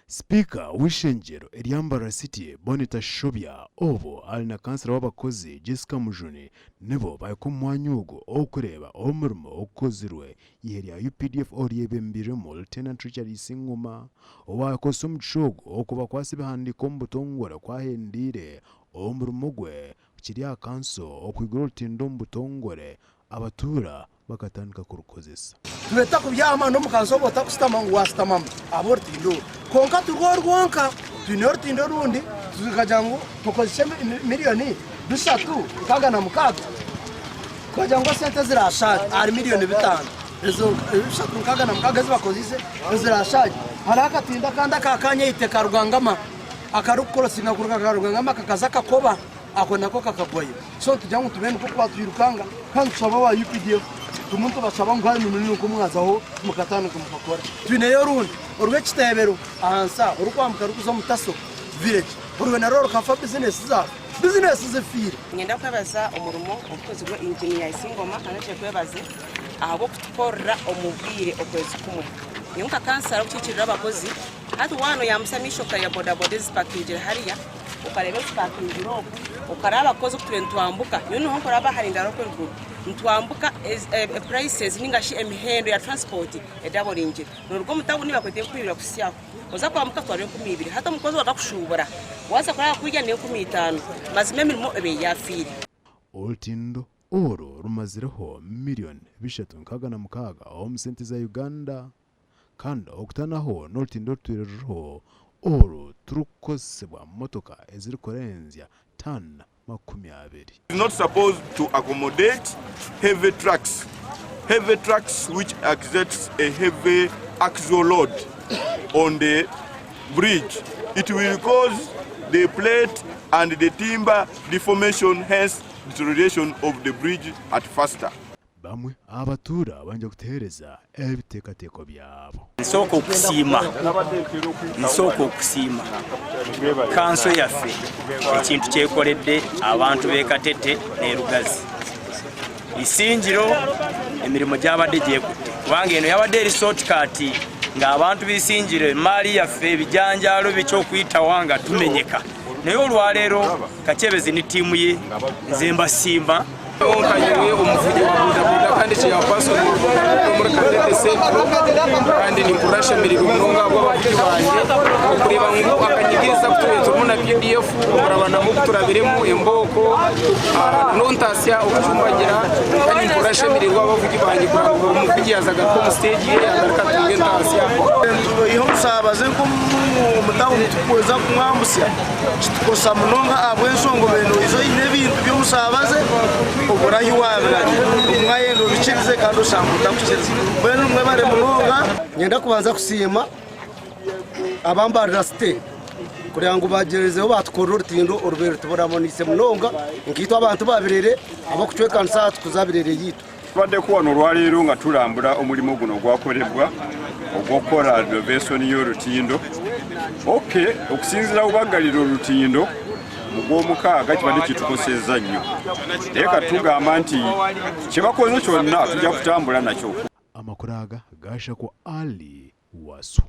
Speaker w'ishengyero eryambara City Bonita Shobya obo ali na kansala w'abakozi Jessica Mujuni nibo bari ku mwanya ogwo okureba omurimo okozirwe ihe rya UPDF oryebembiremu Lieutenant Richard Isinguma owakoze omugisha ogwo okuba kwasi bihandiko mu butongore kwahendire omurimo gwe kiri akanso okwigura olutindo mu butongore abatura bakatandika kurukozesa tuleta kubyama no mukanso bota kusitama ngo wasitama abortindo konka turworwonka tunortindo rundi tukajango tukozise miliyoni 3 kagana mukato kajango sente zirashaje ari miliyoni 5 ezo 3 kagana mukaga zibakozise zirashaje haraka tinda kanda kakanye iteka rugangama akarukorosinga kuruka rugangama kakaza kakoba ako nako kakagoye so tujango tumene ko kwatwirukanga kandi twaba wa UPDF tumuntu basaba ngo hari munini ko mwazaho mukatana kumukora twineyo rundi urwe kitebero ahansa urukwamuka rukuzo mutaso village urwe na roro kafa business zefire ngenda kwabaza umurumo okozi gwa engineer Isingoma anache kwebaze ahabo kutukorera omubwire okwezi kumwe nyuka kansara kucicirira abakozi hatu wano yamusamisho kaya boda zipakingira hariya ukarebe zipakingira ukaraba kozi kutwambuka yuno nkora baharinda roko rwo ntwambuka prices ningashi emihendo ya transport edaborinje nurwo mutabu niba kwete kwibira kusyako oza kwambuka tware 12 hata mukozi wakakushubura waza kora kujya ne 15 mazime mirimo ebe yafiri oltindo oro rumazireho miliyoni 3.6 omusente za Uganda kandi okutanaho n'oltindo twiriho oro turukozebwa motoka eziri korenzya tan makumi abiri. It's not supposed to accommodate heavy trucks which exerts a heavy axle load on the bridge. It will cause the plate and the timber deformation, hence deterioration of the bridge at faster. Bamwe abatura banje kutehereza ebitekateko byabo nsoko kusima kanso yaffe ekintu kyekoledde abantu bekatete ne Rugazi isinjiro emirimo gyabadde gyekutte kubanga eno yabadde resort kati nga abantu bisinjiro emali yaffe ebijanjalo bikyokuyita wanga tumenyeka naye olwaleero Kakyebezi ni tiimu ye nze mbasimba Onkanyewe umuvugi wa bodaboda kandi kiyapaso muri Kadete Centro kandi ni kurasha miriro munonga bw'abavugi banje okureba ngo akanyigiriza kutuyenzo muna PDF murabana mu kuturabiremo emboko nontasya okujumbagira kandi kurasha miriro abavugi banje kurango umuvugi yazaga ko mu stage ye akatunge ntasya iyo musabaze ko mutawo tukweza kumwambusya kitukosa munonga abwensongo beno izo n'ebintu byo musabaze oburayi wabiranye umwayendo bicirize kandi usanga kukiriza beno mwe bare munonga ngenda kubanza kusima abambarira site kugira ngo bagerezeho batukora urutindo urubero tuboramo nise munonga nkitwa abantu babirere abo kucwekansa tukuzabirere yitu Bade kuwa nolwalero nga tulambula omulimo guno gwakolebwa ogwokora renovation y'olutindo okusinzira ubagalira olutindo mugw'omukaaga kibadde kitukosezza nnyo naye katugamba nti kyebakoze kyonna tujja kutambula nakyo. Amakuru aga gasha ku Ali Wasu.